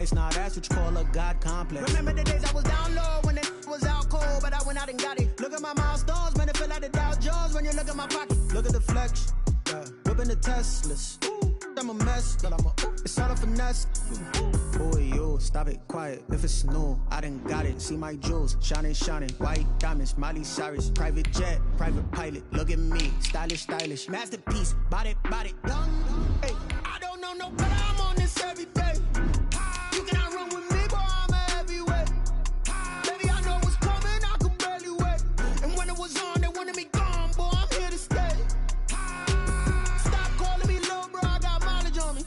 It's not that's what you call a God complex. Remember the days I was down low when it was out cold, but I went out and got it. Look at my milestones, man, it feel like the Dow Jones when you look at my pocket. Look at the flex, whipping the Teslas. I'm a mess, but it's all a finesse. Boy, yo, stop it, quiet. If it's new, I done got it. See my jewels, shining, shining. White diamonds, Miley Cyrus. Private jet, private pilot. Look at me, stylish, stylish. Masterpiece, body, body. Young, hey, I don't know no better. I'm on this every day. You cannot run with me, boy, I'm a heavyweight. Baby, I know what's coming, I could barely wait. And when it was on, they wanted me gone, boy, I'm here to stay. Stop calling me little bro, I got mileage on me.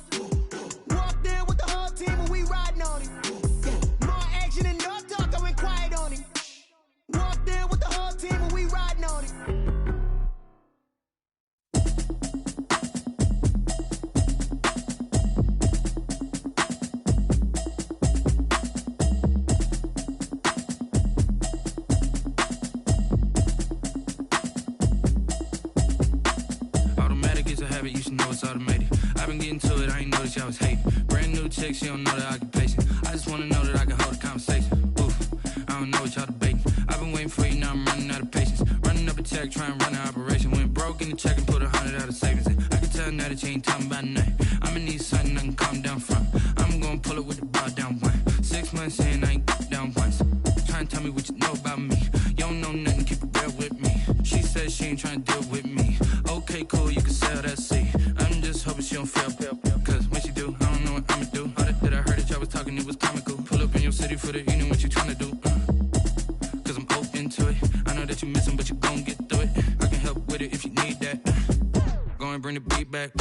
Walked in with the whole team and we riding on it. More action and no talk, I went quiet on it. Walked in with the whole team and we riding on it. You should know it's automated. I've been getting to it, I ain't noticed y'all was hating. Brand new chick, she don't know the occupation. I just wanna know that I can hold a conversation. Oof, I don't know what y'all debating. I've been waiting for you, now I'm running out of patience. Running up a check, trying to run an operation. Went broke in the check and put 100 out of savings in. I can tell now that you ain't talking about nothing. I'ma need something I can calm down from. I'm gonna pull it with the bar down one. 6 months in, I ain't down once. Trying to tell me what you know about me. You don't know nothing, keep it real with me. She said she ain't trying to deal with me. Okay, cool, you can sell that seat. I'm just hoping she don't fail. Cause when she do, I don't know what I'ma do. All that I heard that y'all was talking, it was comical. Pull up in your city for the evening, what you tryna do? Cause I'm open to it. I know that you missing, but you gon' get through it. I can help with it if you need that. Go and bring the beat back.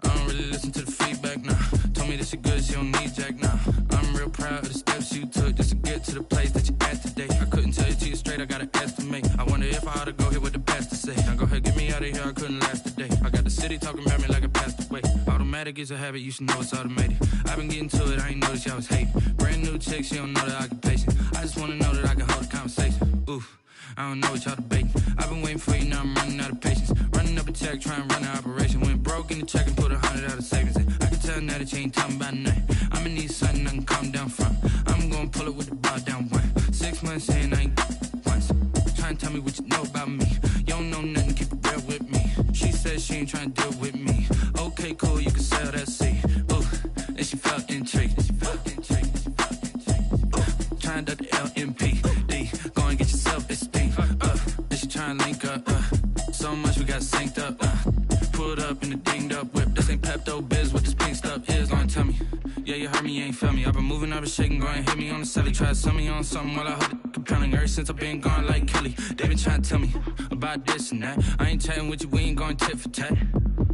I don't really listen to the feedback, nah. Told me that she good, she don't need jack, nah. I'm real proud of the steps you took just to get to the place that you at today. I couldn't tell you to you straight, I gotta estimate. I wonder if I ought to go here with the best to say. Now go ahead, get me out of here, I couldn't last a day. I got the city talking about me like I passed away. Automatic is a habit, you should know it's automated. I've been getting to it, I ain't noticed y'all was hating. Brand new chick, she don't know the occupation. I just wanna know that I can hold a conversation. Oof, I don't know what y'all debating. I've been waiting for you, now I'm running out of patience. Running up a check, trying to run an operation. Went broke in the check and put 100 out of savings in. I can tell now that you ain't talking about nothing. I'ma need something I can calm down from. I'm gonna pull it with the bar down one. 6 months in, I ain't once. Trying to tell me what you know about me. You don't know nothing, keep it real with me. She said she ain't trying to deal with me. Okay, cool, you can sell that seat. Ooh, and she felt intrigued. Trying to duck the LMPD. Go and get your self-esteem up. And she trying to link up. So much we got synced up. Pulled up in the dinged up whip. This ain't Pepto-Biz, what this pink stuff is. Gonna tell me. Yeah, you heard me, you ain't feel me. I've been moving, I've been shaking, go and hit me on the celly. Try to sell me on something while I hold it compelling. Ever since I've been gone like Kelly. They been trying to tell me about this and that. I ain't chatting with you, we ain't going tit for tat.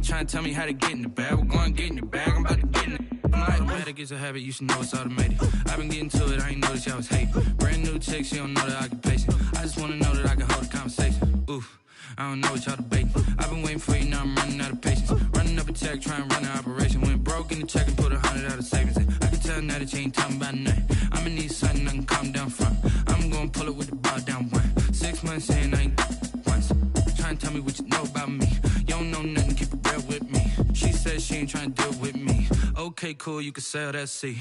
Trying to tell me how to get in the bag. We're going to get in the bag, I'm about to get in it. Automatic is a habit, you should know it's automated. I've been getting to it, I ain't noticed y'all was hating. Brand new chick, she don't know the occupation. I just wanna know that I can hold a conversation. Oof, I don't know what y'all debating. I've been waiting for you, now I'm running out of patience. Running up a check, trying to run an operation. Went broke in the check and put 100 out of savings in. I can tell now that you ain't talking about nothing. I'ma need something I can calm down from. I'm gonna pull it with the bar down one. 6 months in, I ain't once. Trying to tell me what you know about me. You don't know nothing, keep it real with me. She said she ain't trying to deal with me. Okay, cool, you can sell that seat.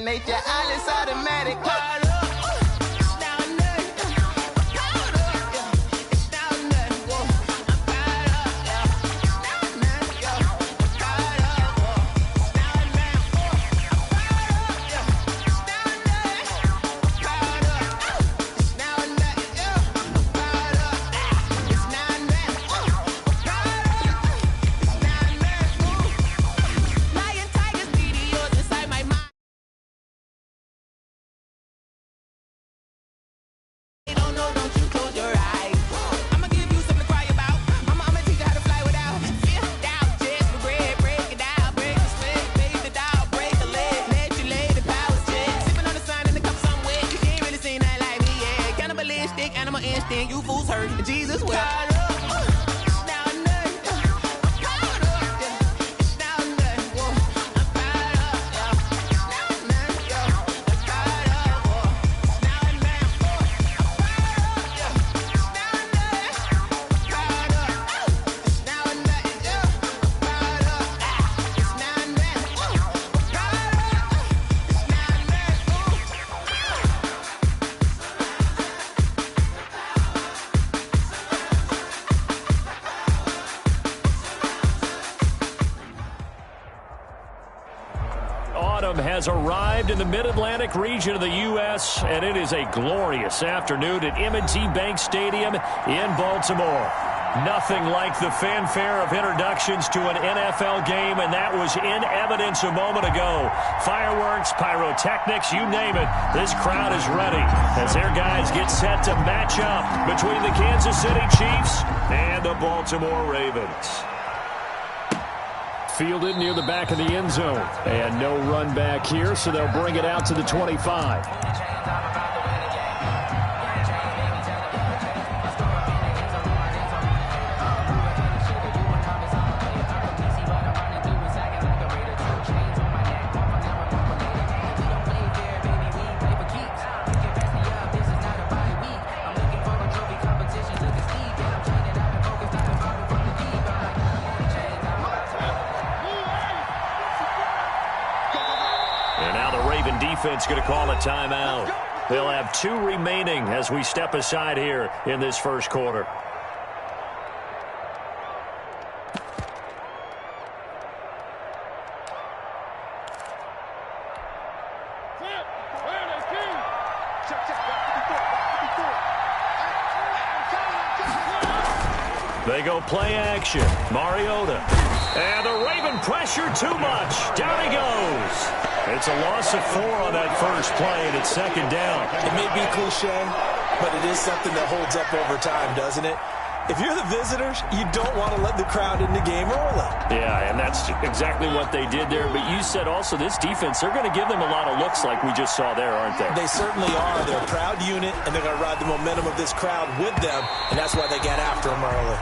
nature, all is automatic. autumn has arrived in the mid-Atlantic region of the U.S., and it is a glorious afternoon at M&T Bank Stadium in Baltimore. Nothing like the fanfare of introductions to an NFL game, and that was in evidence a moment ago. Fireworks, pyrotechnics, you name it. This crowd is ready as their guys get set to match up between the Kansas City Chiefs and the Baltimore Ravens. Fielded near the back of the end zone. And no run back here, so they'll bring it out to the 25. Defense going to call a timeout. They'll have 2 remaining as we step aside here in this first quarter. They go play action. Mariota. And the Raven pressure too much. Down he goes. It's a loss of 4 on that first play, and it's second down. It may be cliche, but it is something that holds up over time, doesn't it? If you're the visitors, you don't want to let the crowd in the game early. Yeah, and that's exactly what they did there. But you said also this defense, they're going to give them a lot of looks like we just saw there, aren't they? They certainly are. They're a proud unit, and they're going to ride the momentum of this crowd with them, and that's why they get after them early.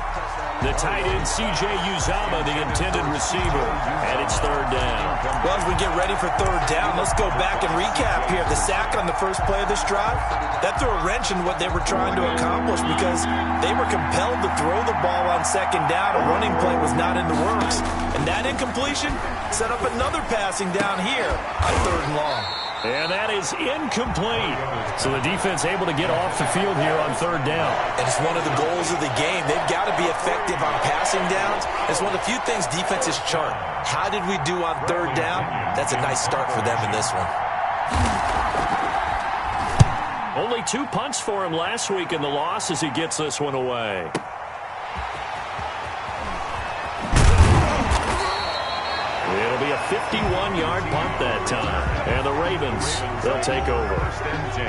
The tight end, C.J. Uzama, the intended receiver, and it's third down. Well, as we get ready for third down, let's go back and recap here. The sack on the first play of this drive, that threw a wrench in what they were trying to accomplish because they were compelled to throw the ball on second down. A running play was not in the works. And that incompletion set up another passing down here on third and long. And that is incomplete. So the defense able to get off the field here on third down. And it's one of the goals of the game. They've got to be effective on passing downs. It's one of the few things defenses chart. How did we do on third down? That's a nice start for them in this one. Only 2 punts for him last week in the loss as he gets this one away. It'll be a 51-yard punt that time. And the Ravens, they'll take over. First and 10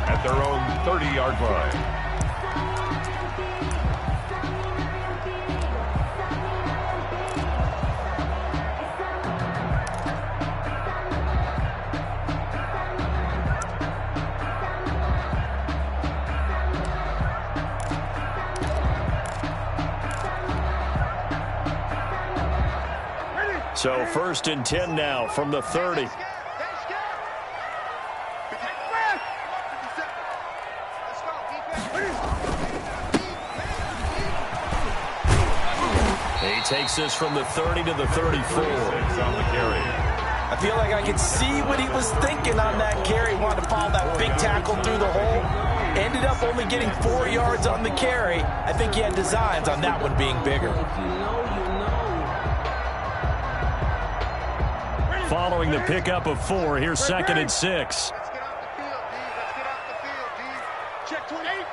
at their own 30-yard line. So first and 10 now from the 30. He takes this from the 30 to the 34. I feel like I could see what he was thinking on that carry. Wanted to follow that big tackle through the hole. Ended up only getting 4 yards on the carry. I think he had designs on that one being bigger. Following the pickup of 4, here's second and 6. Let's get off the field, D. Let's get off the field, D. Check 28.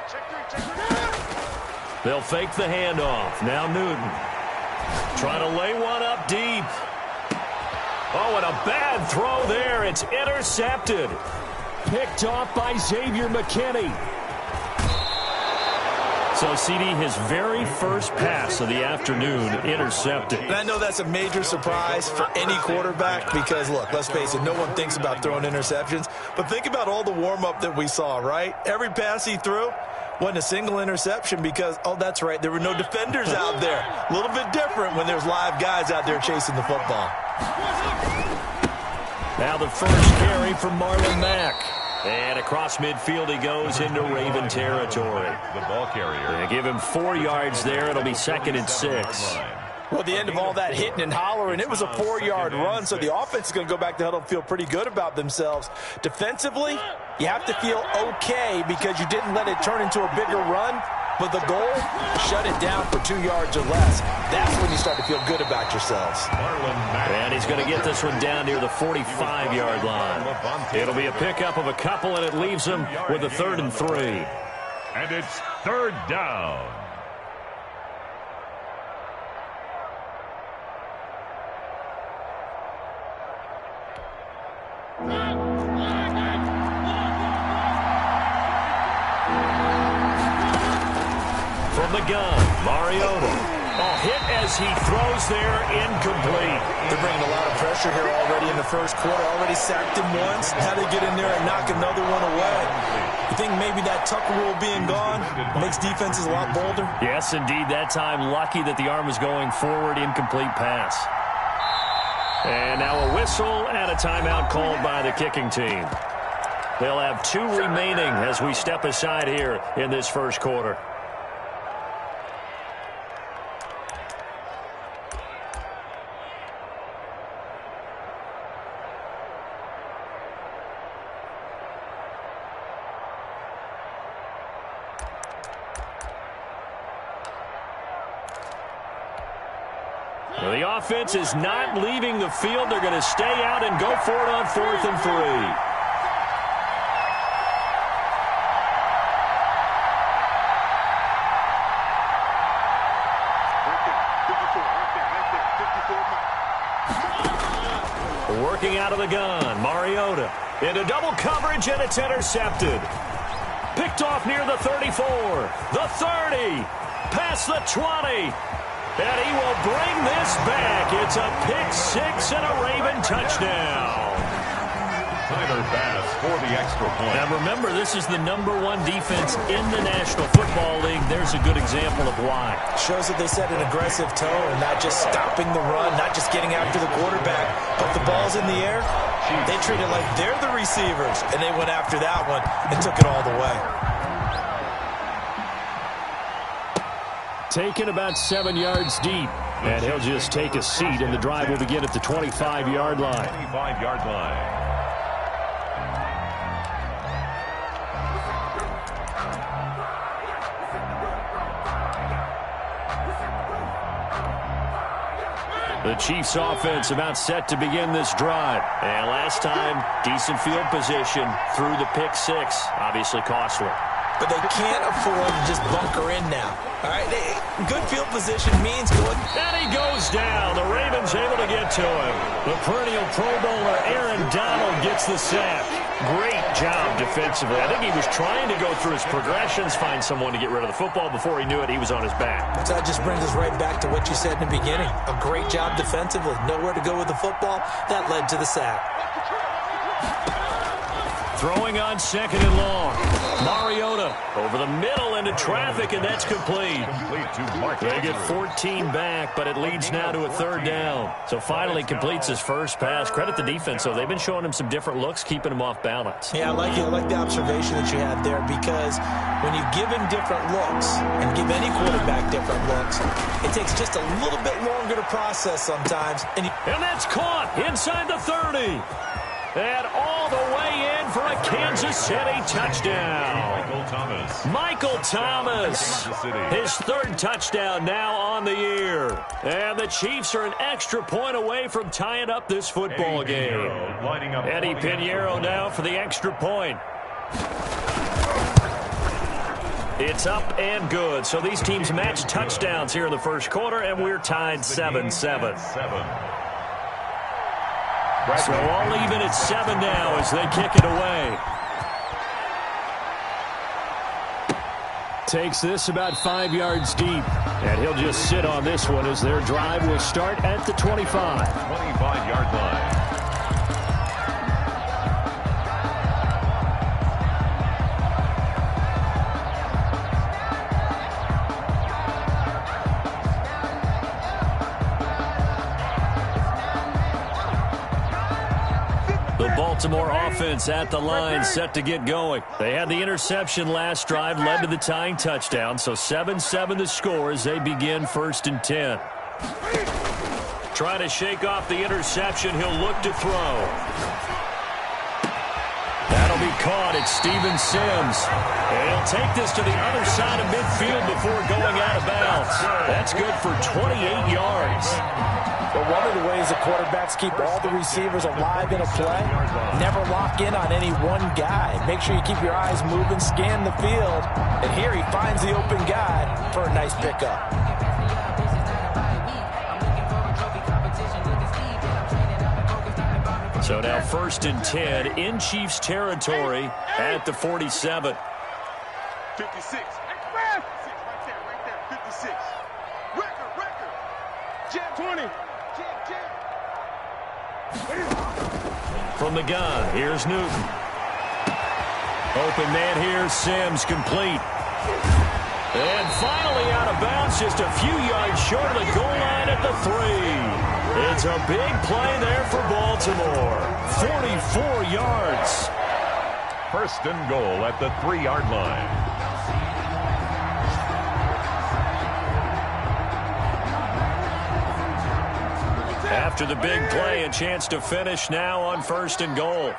Check 3. They'll fake the handoff. Now Newton. Trying to lay one up deep. Oh, and a bad throw there. It's intercepted. Picked off by Xavier McKinney. So, CD, his very first pass of the afternoon intercepted. And I know that's a major surprise for any quarterback because, look, let's face it, no one thinks about throwing interceptions. But think about all the warm-up that we saw, right? Every pass he threw wasn't a single interception because, oh, that's right, there were no defenders out there. A little bit different when there's live guys out there chasing the football. Now the first carry from Marlon Mack. And across midfield he goes into Raven territory. The ball carrier. They give him 4 yards there. It'll be second and 6. Well, at the end of all that hitting and hollering, it was a 4-yard run, so the offense is going to go back to huddle and feel pretty good about themselves. Defensively, you have to feel okay because you didn't let it turn into a bigger run. But the goal, shut it down for 2 yards or less. That's when you start to feel good about yourselves. And he's going to get this one down near the 45-yard line. It'll be a pickup of a couple, and it leaves them with a 3rd and 3. And it's 3rd down. From the gun, Mariota. Oh, hit as he throws there, incomplete. They're bringing a lot of pressure here already in the first quarter. Already sacked him once. How they get in there and knock another one away? You think maybe that Tucker rule being gone makes defenses a lot bolder? Yes, indeed. That time, lucky that the arm was going forward, incomplete pass. And now a whistle and a timeout called by the kicking team. They'll have 2 remaining as we step aside here in this first quarter. Well, the offense is not leaving the field. They're going to stay out and go for it on 4th and 3. Working out of the gun, Mariota into double coverage, and it's intercepted. Picked off near the 34, the 30, past the 20. And he will bring this back. It's a pick-6 and a Raven touchdown. Tyler Bass for the extra point. Now remember, this is the #1 defense in the National Football League. There's a good example of why. Shows that they set an aggressive tone, not just stopping the run, not just getting after the quarterback, but the ball's in the air. They treat it like they're the receivers, and they went after that one and took it all the way. Taken about 7 yards deep, and he'll just take a seat, and the drive will begin at the 25-yard line. 25-yard line. The Chiefs offense about set to begin this drive. And last time, decent field position through the pick-6. Obviously costly. But they can't afford to just bunker in now. All right, good field position means going. And he goes down. The Ravens able to get to him. The perennial Pro Bowler Aaron Donald gets the sack. Great job defensively. I think he was trying to go through his progressions, find someone to get rid of the football. Before he knew it, he was on his back. So that just brings us right back to what you said in the beginning. A great job defensively. Nowhere to go with the football. That led to the sack. Throwing on 2nd and long. Mariota over the middle into traffic, and that's complete. They get 14 back, but it leads now to a 3rd down. So finally completes his first pass. Credit the defense, though. They've been showing him some different looks, keeping him off balance. Yeah, I like it. I like the observation that you had there, because when you give him different looks and give any quarterback different looks, it takes just a little bit longer to process sometimes. And that's caught inside the 30. And all the way in for a Kansas City touchdown. Michael Thomas. His 3rd touchdown now on the year. And the Chiefs are an extra point away from tying up this football game. Eddie Pinheiro now for the extra point. It's up and good. So these teams match touchdowns here in the first quarter, and we're tied 7-7. So all even at 7 now as they kick it away. Takes this about 5 yards deep. And he'll just sit on this one as their drive will start at the 25. 25-yard line. Baltimore offense at the line, set to get going. They had the interception last drive, led to the tying touchdown, so 7-7 the score as they begin 1st and 10. Trying to shake off the interception, he'll look to throw. That'll be caught. It's Steven Sims. And he'll take this to the other side of midfield before going out of bounds. That's good for 28 yards. But one of the ways the quarterbacks keep all the receivers alive in a play, never lock in on any one guy. Make sure you keep your eyes moving, scan the field. And here he finds the open guy for a nice pickup. So now 1st and 10 in Chiefs territory at the 47. 56. Right there. 56. Record. Jam 20. From the gun, here's Newton. Open man here, Sims, complete. And finally out of bounds, just a few yards short of the goal line at the 3. It's a big play there for Baltimore. 44 yards. 1st and goal at the 3-yard line. After the big play, a chance to finish now on 1st and goal.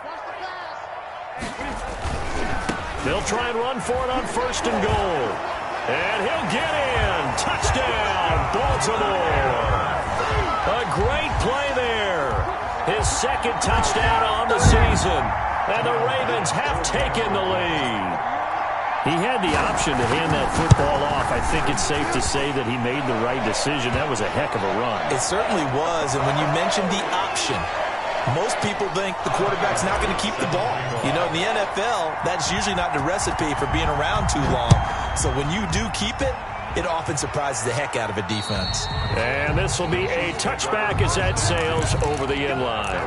They'll try and run for it on 1st and goal. And he'll get in. Touchdown, Baltimore. A great play there. His 2nd touchdown on the season. And the Ravens have taken the lead. He had the option to hand that football off. I think it's safe to say that he made the right decision. That was a heck of a run. It certainly was. And when you mentioned the option, most people think the quarterback's not going to keep the ball. You know, in the NFL, that's usually not the recipe for being around too long. So when you do keep it, it often surprises the heck out of a defense. And this will be a touchback as that sails over the end line.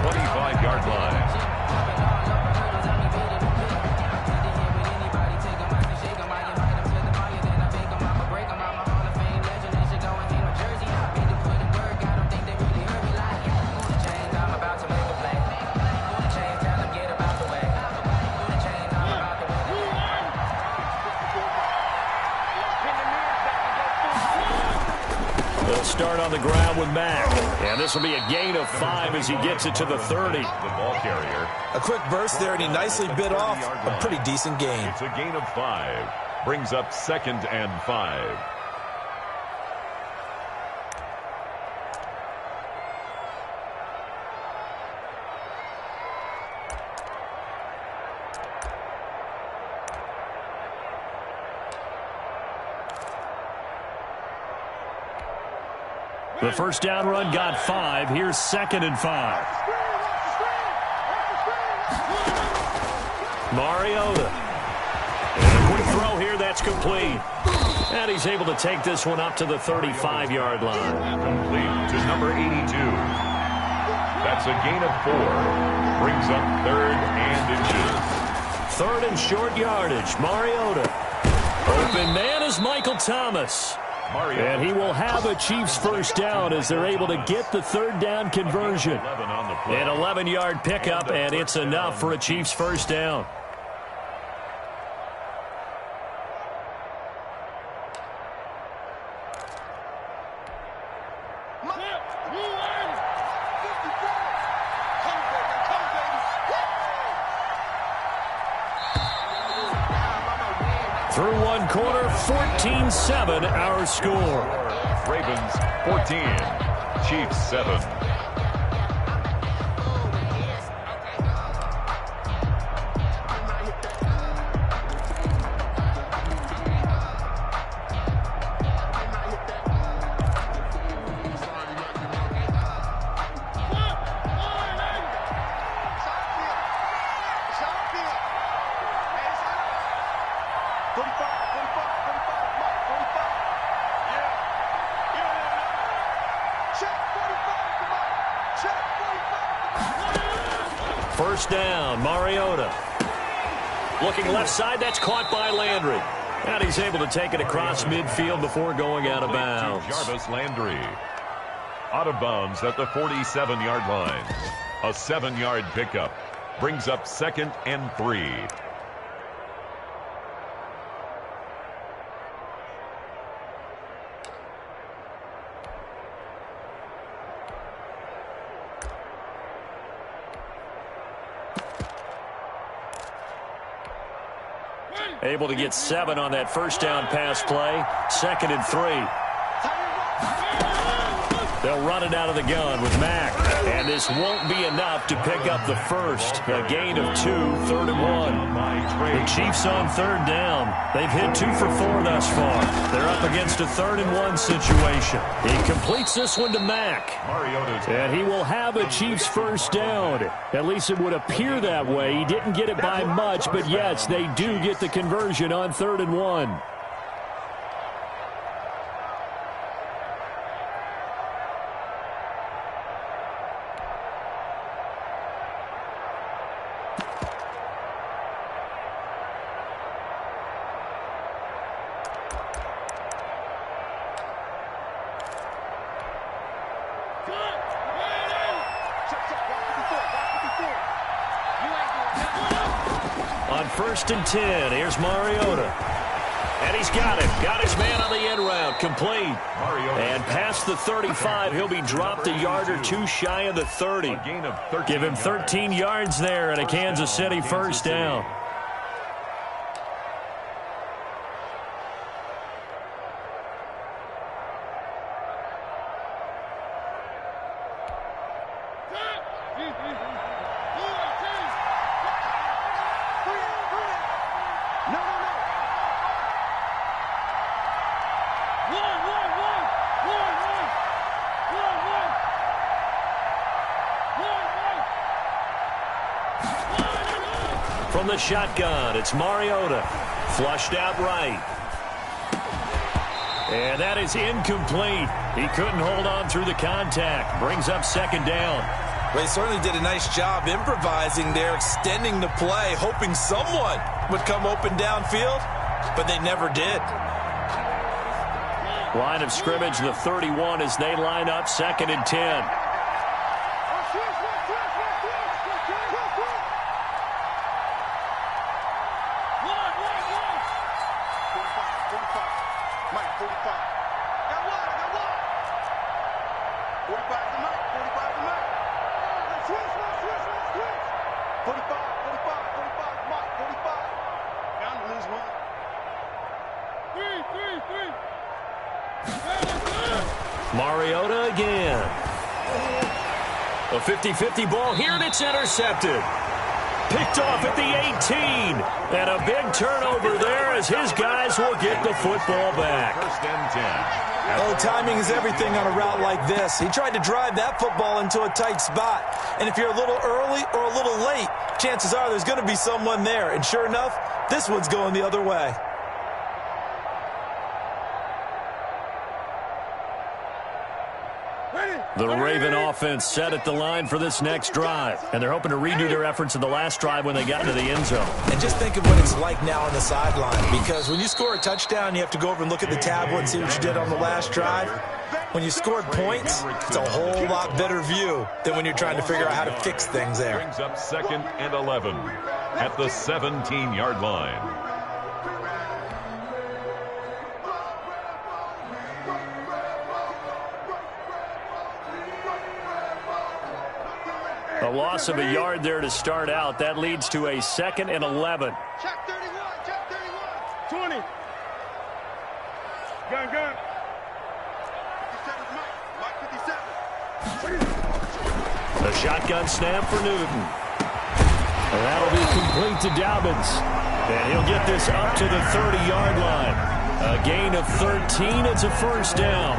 25-yard line. Start on the ground with Mack. And this will be a gain of 5 as he gets it to the 30. The ball carrier. A quick burst there, and he nicely bit off a pretty decent gain. It's a gain of 5. Brings up 2nd and 5. The 1st down run got 5. Here's 2nd and 5. Mariota. And a quick throw here. That's complete. And he's able to take this one up to the 35-yard line. Complete to number 82. That's a gain of 4. Brings up 3rd and inches. 3rd and short yardage. Mariota. Open man is Michael Thomas. And he will have a Chiefs 1st down as they're able to get the 3rd down conversion. An 11-yard pickup, and it's enough for a Chiefs 1st down. Through one quarter, 14-7 our score. Ravens 14, Chiefs 7. First down, Mariota. Looking left side, that's caught by Landry. And he's able to take it across midfield before going out of bounds. Jarvis Landry. Out of bounds at the 47-yard line. A 7-yard pickup. Brings up 2nd and 3. Able to get 7 on that first down pass play. 2nd and 3. They'll run it out of the gun with Mack. And this won't be enough to pick up the first. A gain of 2, 3rd and 1. The Chiefs on 3rd down. They've hit 2 for 4 thus far. They're up against a 3rd and 1 situation. He completes this one to Mack. And he will have a Chiefs first down. At least it would appear that way. He didn't get it by much, but yes, they do get the conversion on 3rd and 1. On 1st and 10, here's Mariota. And he's got it. Got his man on the end route. Complete. And past the 35, he'll be dropped a yard or 2 shy of the 30. Give him 13 yards there and a Kansas City first down. From the shotgun, it's Mariota. Flushed out right. And that is incomplete. He couldn't hold on through the contact. Brings up 2nd down. Well, he certainly did a nice job improvising there, extending the play, hoping someone would come open downfield, but they never did. Line of scrimmage, the 31 as they line up 2nd and 10. Mariota again. A 50-50 ball here, and it's intercepted. Picked off at the 18. And a big turnover there as his guys will get the football back. 1st and 10. Oh, timing is everything on a route like this. He tried to drive that football into a tight spot. And if you're a little early or a little late, chances are there's going to be someone there. And sure enough, this one's going the other way. The Raven offense set at the line for this next drive. And they're hoping to redo their efforts in the last drive when they got into the end zone. And just think of what it's like now on the sideline. Because when you score a touchdown, you have to go over and look at the tablet and see what you did on the last drive. When you scored points, it's a whole lot better view than when you're trying to figure out how to fix things there. Brings up 2nd and 11 at the 17-yard line. A loss of a yard there to start out. That leads to a 2nd and 11. Check 31, check 31. 20. Gun. 57, Mike 57. The shotgun snap for Newton. And that'll be complete to Dobbins. And he'll get this up to the 30-yard line. A gain of 13. It's a first down.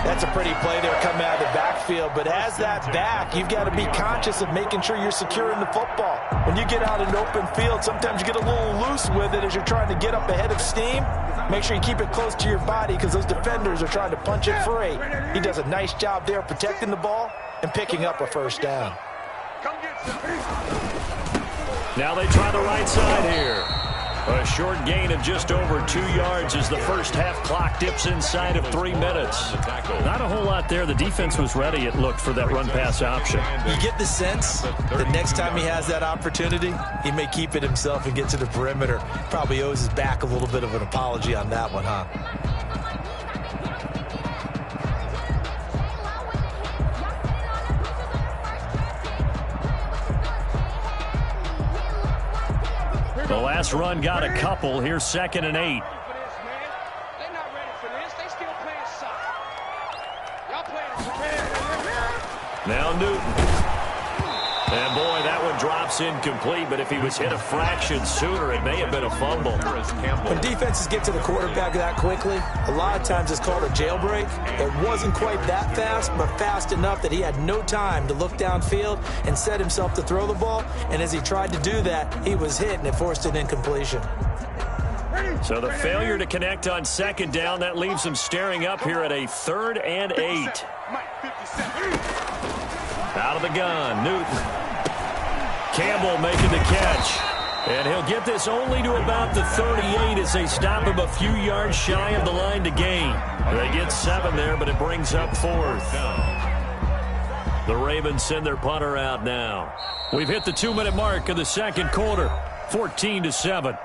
That's a pretty play there coming out of the backfield. But as that back, you've got to be conscious of making sure you're securing the football. When you get out in open field, sometimes you get a little loose with it as you're trying to get up ahead of steam. Make sure you keep it close to your body because those defenders are trying to punch it free. He does a nice job there protecting the ball and picking up a first down. Now they try the right side here. A short gain of just over 2 yards as the first half clock dips inside of 3 minutes. Not a whole lot there. The defense was ready, it looked, for that run-pass option. You get the sense that next time he has that opportunity, he may keep it himself and get to the perimeter. Probably owes his back a little bit of an apology on that one, huh? The last run got a couple. Here's 2nd and 8. Now Newton. And boy, that one drops incomplete, but if he was hit a fraction sooner, it may have been a fumble. When defenses get to the quarterback that quickly, a lot of times it's called a jailbreak. It wasn't quite that fast, but fast enough that he had no time to look downfield and set himself to throw the ball. And as he tried to do that, he was hit, and it forced an incompletion. So the failure to connect on 2nd down, that leaves him staring up here at a 3rd and 8. Out of the gun, Newton. Campbell making the catch. And he'll get this only to about the 38 as they stop him a few yards shy of the line to gain. They get 7 there, but it brings up 4th. The Ravens send their punter out now. We've hit the 2-minute mark of the 2nd quarter, 14-7.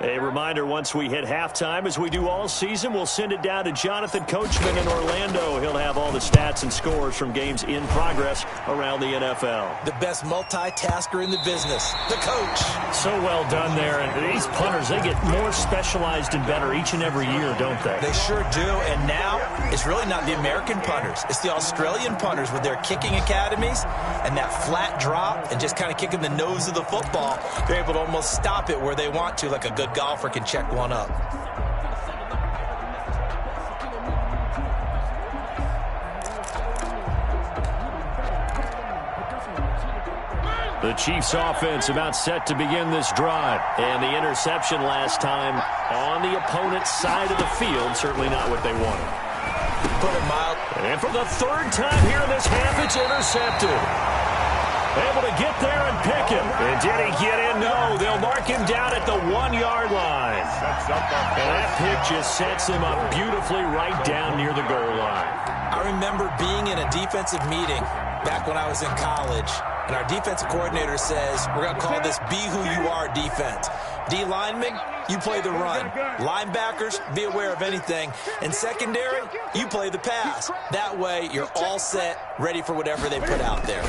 A reminder, once we hit halftime, as we do all season, we'll send it down to Jonathan Coachman in Orlando. He'll have all the stats and scores from games in progress around the NFL. The best multitasker in the business, the coach. So well done there. And these punters, they get more specialized and better each and every year, don't they? They sure do. And now, it's really not the American punters. It's the Australian punters with their kicking academies and that flat drop and just kind of kicking the nose of the football. They're able to almost stop it where they want to, like a good golfer can check one up. The Chiefs offense about set to begin this drive. And the interception last time on the opponent's side of the field, certainly not what they wanted. Put it mild. And for the 3rd time here in this half, it's intercepted. Able to get there and pick him. And did he get in? No. They'll mark him down at the 1-yard line. And that pick just sets him up beautifully right down near the goal line. I remember being in a defensive meeting back when I was in college, and our defensive coordinator says, we're going to call this Be Who You Are defense. D linemen, you play the run. Linebackers, be aware of anything. And secondary, you play the pass. That way, you're all set, ready for whatever they put out there.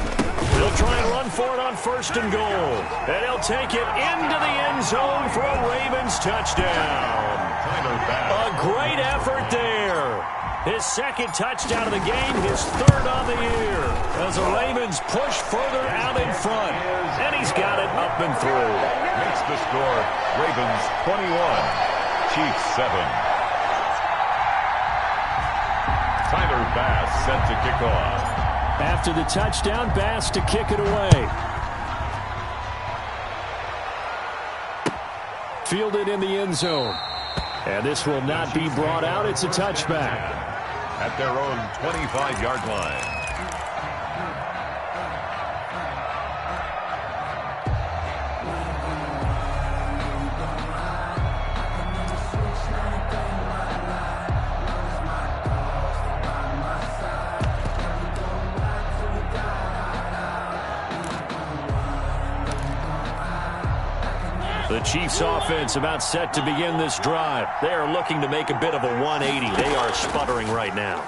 They'll try and run for it on 1st and goal. And he'll take it into the end zone for a Ravens touchdown. A great effort there. His 2nd touchdown of the game, his 3rd on the year. As the Ravens push further out in front. And he's got it up and through. Makes the score, Ravens 21, Chiefs 7. Tyler Bass set to kick off. After the touchdown, Bass to kick it away. Fielded in the end zone. And this will not be brought out. It's a touchback. At their own 25-yard line. The Chiefs offense about set to begin this drive. They are looking to make a bit of a 180. They are sputtering right now.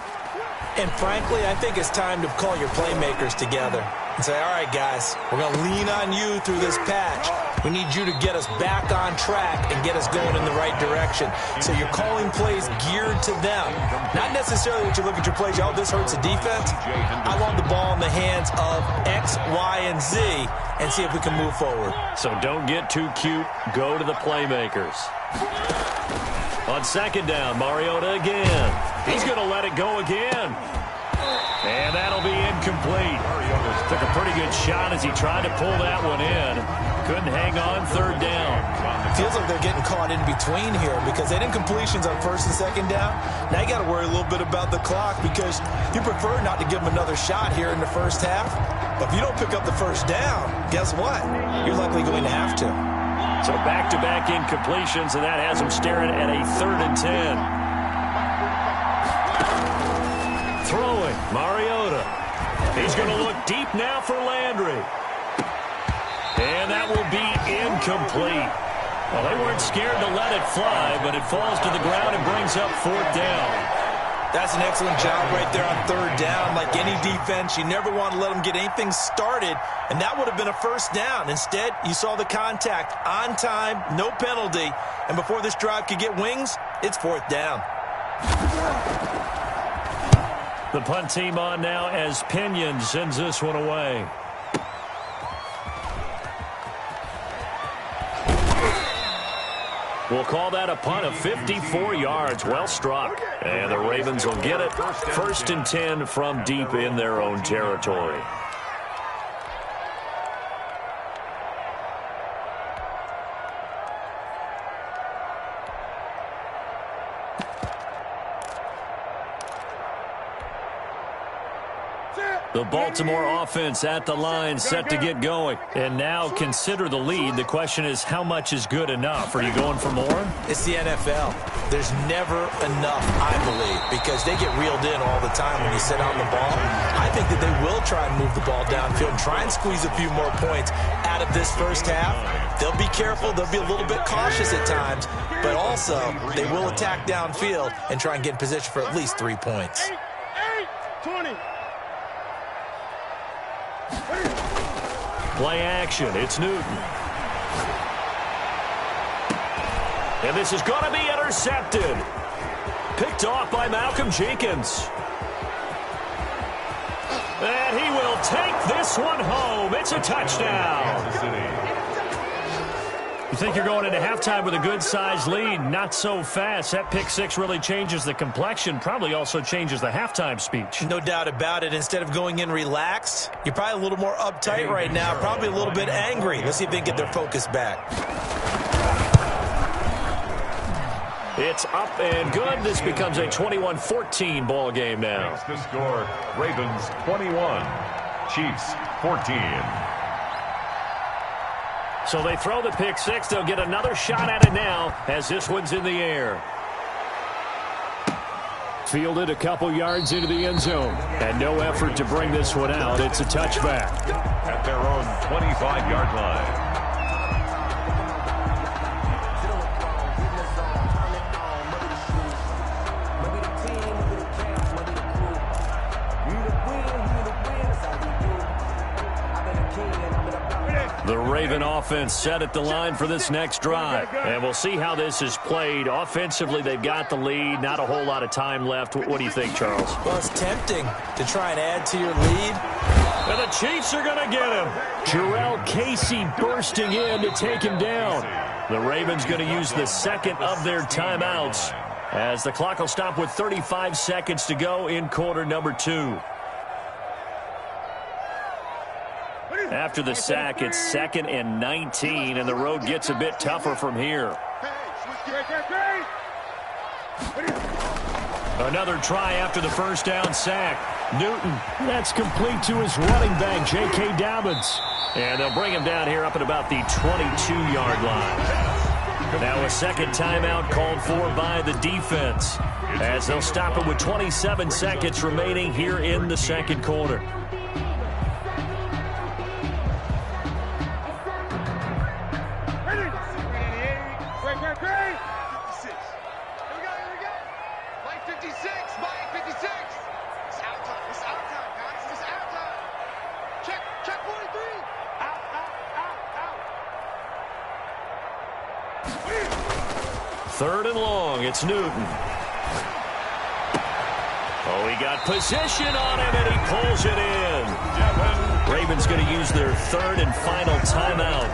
And frankly, I think it's time to call your playmakers together and say, all right, guys, we're going to lean on you through this patch. We need you to get us back on track and get us going in the right direction. So you're calling plays geared to them. Not necessarily that you look at your plays, oh, this hurts the defense. I want the ball in the hands of X, Y, and Z and see if we can move forward. So don't get too cute. Go to the playmakers. On 2nd down, Mariota again. He's going to let it go again. And that'll be incomplete. Took a pretty good shot as he tried to pull that one in. Couldn't hang on 3rd down. Feels like they're getting caught in between here because they had incompletions on 1st and 2nd down. Now you got to worry a little bit about the clock because you prefer not to give them another shot here in the 1st half. But if you don't pick up the 1st down, guess what? You're likely going to have to. So back-to-back incompletions, and that has him staring at a 3rd and 10. Throwing, Mariota. He's going to look deep now for Landry. And that will be incomplete. Well, they weren't scared to let it fly, but it falls to the ground and brings up 4th down. That's an excellent job right there on third down. Like any defense, you never want to let them get anything started, and that would have been a first down. Instead, you saw the contact on time, no penalty, and before this drive could get wings, it's fourth down. The punt team on now as Pinion sends this one away. We'll call that a punt of 54 yards. Well struck. And the Ravens will get it. 1st and 10 from deep in their own territory. The Baltimore offense at the line, set to get going. And now consider the lead. The question is, how much is good enough? Are you going for more? It's the NFL. There's never enough, I believe, because they get reeled in all the time when you sit on the ball. I think that they will try and move the ball downfield and try and squeeze a few more points out of this first half. They'll be careful. They'll be a little bit cautious at times, but also they will attack downfield and try and get in position for at least 3 points. 20. Play action. It's Newton. And this is going to be intercepted. Picked off by Malcolm Jenkins. And he will take this one home. It's a touchdown. You think you're going into halftime with a good-sized lead. Not so fast. That pick six really changes the complexion. Probably also changes the halftime speech. No doubt about it. Instead of going in relaxed, you're probably a little more uptight right now. Probably a little bit angry. Let's see if they can get their focus back. It's up and good. This becomes a 21-14 ball game now. The score, Ravens 21, Chiefs 14. So they throw the pick six. They'll get another shot at it now as this one's in the air. Fielded a couple yards into the end zone. And no effort to bring this one out. It's a touchback. At their own 25-yard line. The Raven offense set at the line for this next drive. And we'll see how this is played. Offensively, they've got the lead. Not a whole lot of time left. What do you think, Charles? Well, it's tempting to try and add to your lead. And the Chiefs are going to get him. Jarrell Casey bursting in to take him down. The Ravens going to use the second of their timeouts as the clock will stop with 35 seconds to go in quarter number 2. After the sack, it's 2nd and 19, and the road gets a bit tougher from here. Another try after the first down sack. Newton, that's complete to his running back, J.K. Dobbins. And they'll bring him down here up at about the 22-yard line. Now a second timeout called for by the defense, as they'll stop it with 27 seconds remaining here in the second quarter. Third and long, it's Newton. Oh, he got position on him, and he pulls it in. Ravens going to use their third and final timeout,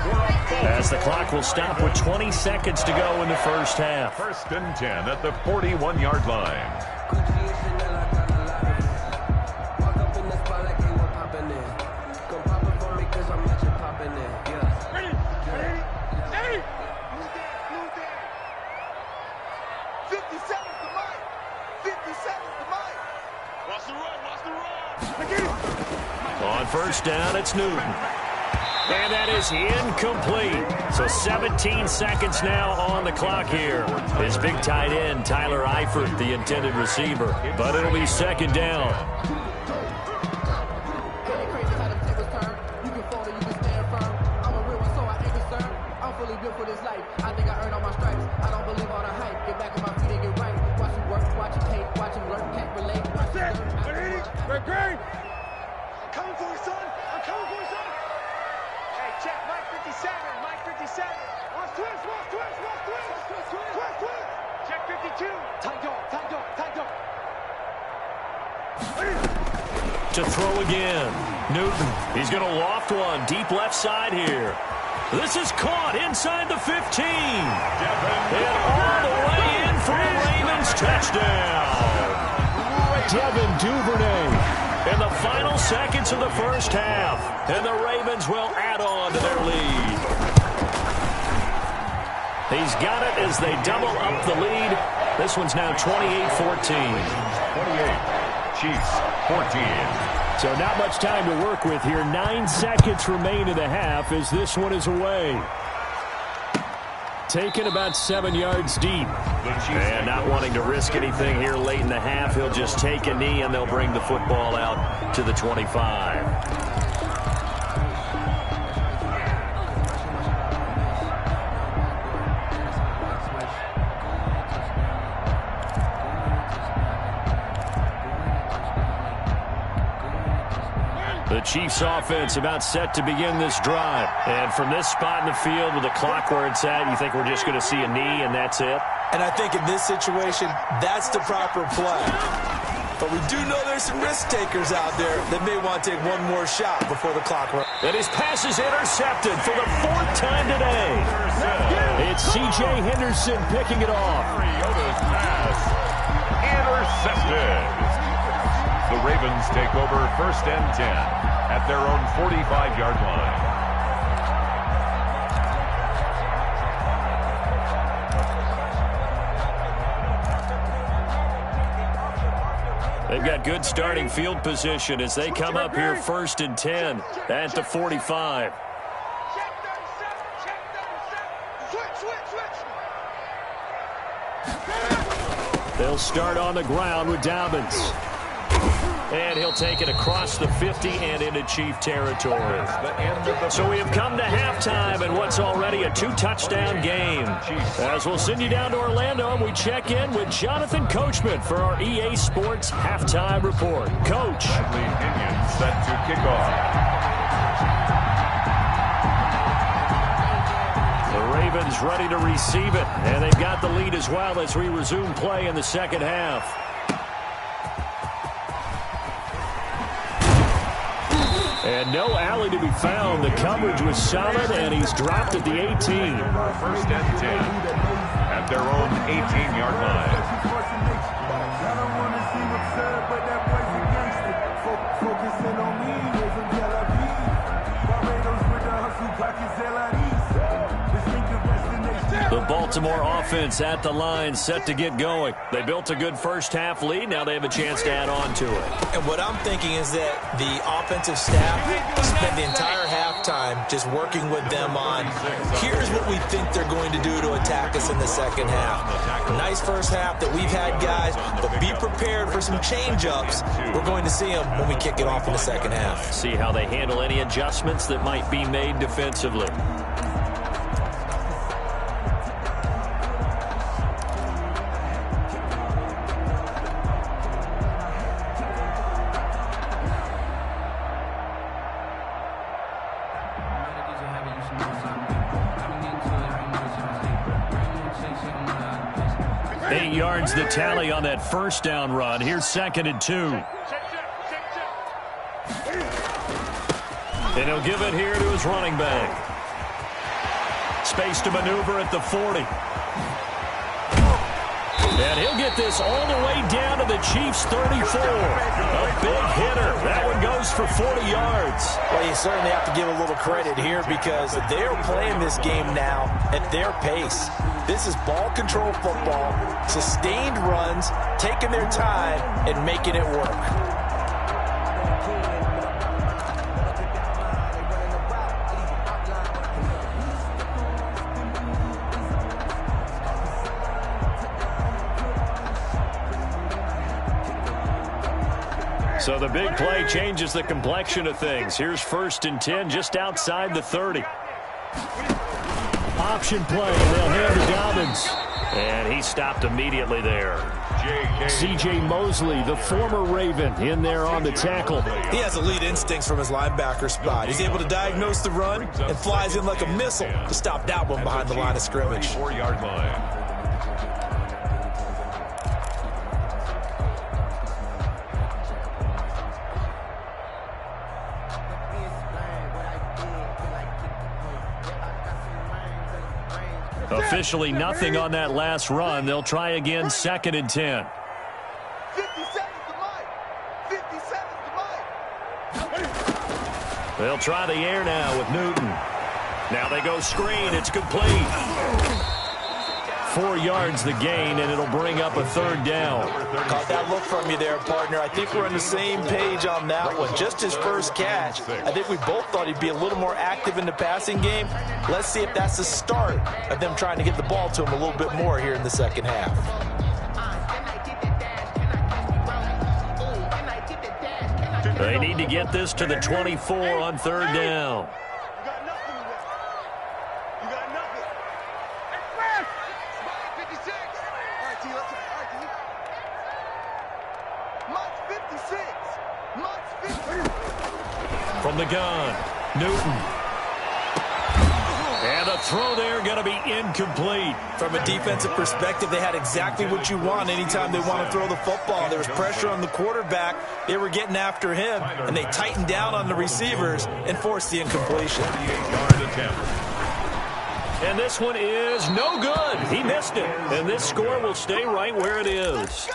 as the clock will stop with 20 seconds to go in the first half. 1st and 10 at the 41-yard line. On first down, it's Newton. And that is incomplete. So 17 seconds now on the clock here. His big tight end, Tyler Eifert, the intended receiver. But it'll be second down. I'm coming for you, son. I'm coming for you, son. Hey, check. Mike 57. Mike 57. Watch twist. Watch twist. Watch twist. Twist, twist, twist, twist. Check 52. Tight dog. Tight dog. Tight dog. To throw again. Newton. He's going to loft one. Deep left side here. This is caught inside the 15. And all the way in for a Ravens touchdown. Devin Duvernay in the final seconds of the first half. And the Ravens will add on to their lead. He's got it as they double up the lead. This one's now 28-14. 28. Chiefs, 14. So not much time to work with here. 9 seconds remain in the half as this one is away. Taken about 7 yards deep. And not wanting to risk anything here late in the half, he'll just take a knee and they'll bring the football out to the 25. The Chiefs offense about set to begin this drive. And from this spot in the field with the clock where it's at, you think we're just going to see a knee and that's it? And I think in this situation, that's the proper play. But we do know there's some risk takers out there that may want to take one more shot before the clock runs. And his pass is intercepted for the 4th time today. It's C.J. Henderson picking it off. Mariota's pass intercepted. The Ravens take over 1st and 10 at their own 45-yard line. They've got good starting field position as they come up here 1st and 10 at the 45. Check 37. Check 37. Switch, switch, switch. They'll start on the ground with Dobbins. And he'll take it across the 50 and into Chief territory. So we have come to halftime in what's already a 2-touchdown game. As we'll send you down to Orlando, and we check in with Jonathan Coachman for our EA Sports Halftime Report. Coach. Bradley Pinion set to kick off. The Ravens ready to receive it, and they've got the lead as well as we resume play in the second half. And no alley to be found. The coverage was solid, and he's dropped at the 18. 1st and 10 at their own 18-yard line. The Baltimore offense at the line, set to get going. They built a good first half lead. Now they have a chance to add on to it. And what I'm thinking is that the offensive staff spent the entire halftime just working with them on, here's what we think they're going to do to attack us in the second half. Nice first half that we've had, guys, but be prepared for some change-ups. We're going to see them when we kick it off in the second half. See how they handle any adjustments that might be made defensively. The tally on that first down run. Here's 2nd and 2. And he'll give it here to his running back. Space to maneuver at the 40. And he'll get this all the way down to the Chiefs' 34. A big hitter. That one goes for 40 yards. Well, you certainly have to give a little credit here because they're playing this game now at their pace. This is ball control football, sustained runs, taking their time, and making it work. So the big play changes the complexion of things. Here's 1st and 10 just outside the 30. Option play, they'll hand to Dobbins. And he stopped immediately there. C.J. Mosley, the former Raven, in there on the tackle. He has elite instincts from his linebacker spot. He's able to diagnose the run and flies in like a missile to stop that one behind the line of scrimmage. 4-yard line. Officially nothing on that last run. They'll try again, 2nd and 10. 50 seconds to Mike. 50 seconds to Mike. They'll try the air now with Newton. Now they go screen. It's complete. 4 yards the gain, and it'll bring up a 3rd down. Caught that look from you there, partner. I think we're on the same page on that one. Just his first catch. I think we both thought he'd be a little more active in the passing game. Let's see if that's the start of them trying to get the ball to him a little bit more here in the second half. They need to get this to the 24 on 3rd down. From the gun, Newton. And the throw there going to be incomplete. From a defensive perspective, they had exactly what you want anytime they want to throw the football. There was pressure on the quarterback. They were getting after him, and they tightened down on the receivers and forced the incompletion. And this one is no good. He missed it. And this score will stay right where it is.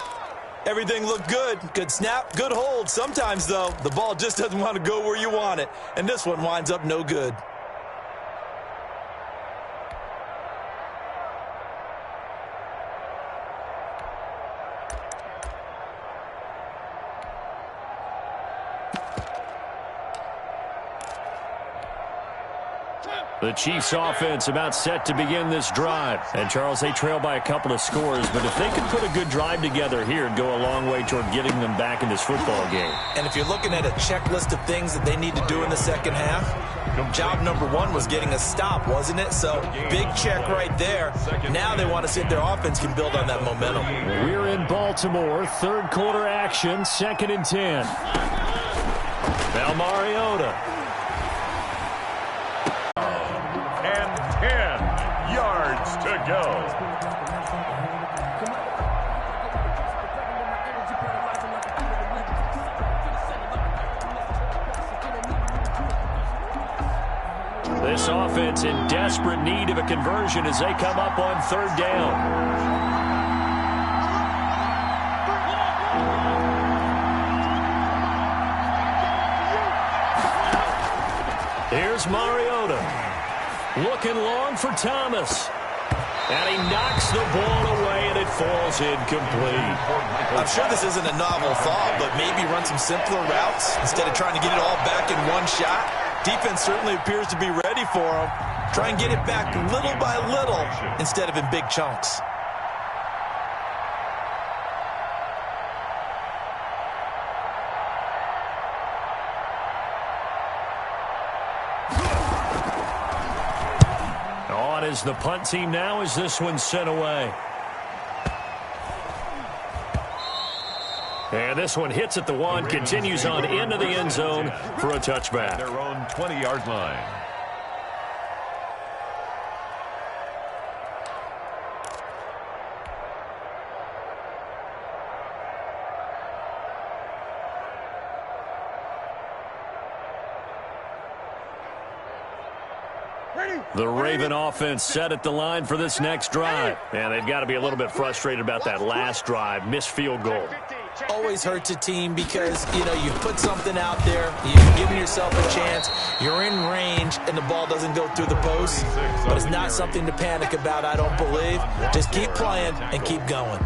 Everything looked good. Good snap, good hold. Sometimes, though, the ball just doesn't want to go where you want it. And this one winds up no good. The Chiefs offense about set to begin this drive. And, Charles, they trail by a couple of scores, but if they could put a good drive together here, it'd go a long way toward getting them back in this football game. And if you're looking at a checklist of things that they need to do in the second half, job number 1 was getting a stop, wasn't it? So, big check right there. Now they want to see if their offense can build on that momentum. We're in Baltimore, 3rd quarter action, 2nd and 10. Now Mariota. 10 yards to go. This offense in desperate need of a conversion as they come up on 3rd down. Here's Mariota. Looking long for Thomas. And he knocks the ball away, and it falls incomplete. I'm sure this isn't a novel thought, but maybe run some simpler routes instead of trying to get it all back in one shot. Defense certainly appears to be ready for him. Try and get it back little by little instead of in big chunks. On is the punt team now as this one's sent away. And this one hits at the 1, continues on into the end zone for a touchback. Their own 20-yard line. The Raven offense set at the line for this next drive. And they've got to be a little bit frustrated about that last drive. Missed field goal. Always hurts a team because, you know, you put something out there, you've given yourself a chance, you're in range, and the ball doesn't go through the post. But it's not something to panic about, I don't believe. Just keep playing and keep going.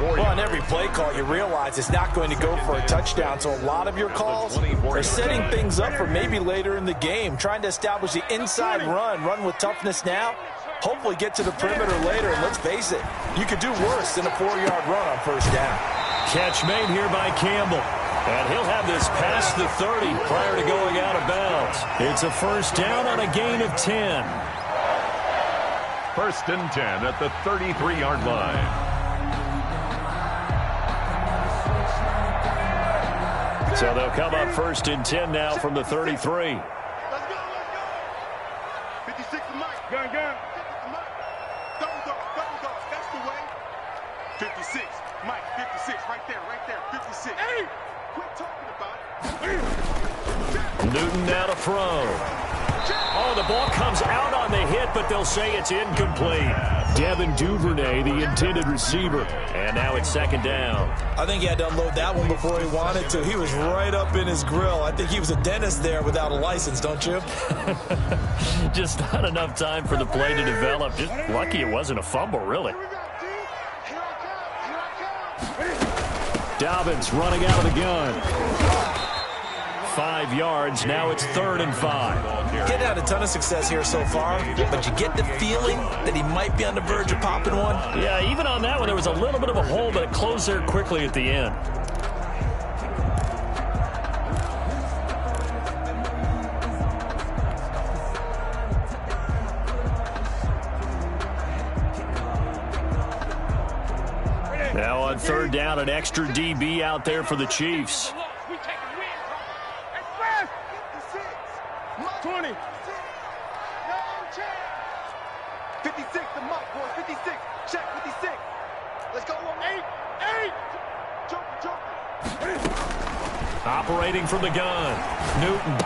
Well, on every play call, you realize it's not going to go for a touchdown, so a lot of your calls are setting things up for maybe later in the game, trying to establish the inside run with toughness now, hopefully get to the perimeter later, and let's face it, you could do worse than a 4-yard run on first down. Catch made here by Campbell. And he'll have this past the 30 prior to going out of bounds. It's a first down on a gain of 10. First and 10 at the 33-yard line. So they'll come up 1st and 10 now from the 33. Let's go, let's go. 56 to Mike. Gun. Double dog. That's the way. 56. Mike, 56. Right there. 56. Hey! Quit talking about it. Newton now to throw. Oh, the ball comes out on the hit, but they'll say it's incomplete. Devin Duvernay, the intended receiver. And now it's 2nd down. I think he had to unload that one before he wanted to. He was right up in his grill. I think he was a dentist there without a license, don't you? Just not enough time for the play to develop. Just lucky it wasn't a fumble, really. Dobbins running out of the gun. 5 yards. Now it's 3rd and 5. Getting had a ton of success here so far, but you get the feeling that he might be on the verge of popping one. Yeah, even on that one, there was a little bit of a hole, but it closed there quickly at the end. Now on 3rd down, an extra DB out there for the Chiefs. 20. 56 to Mike, boys. 56. Check 56. Let's go on 8. Jump. Operating from the gun. Newton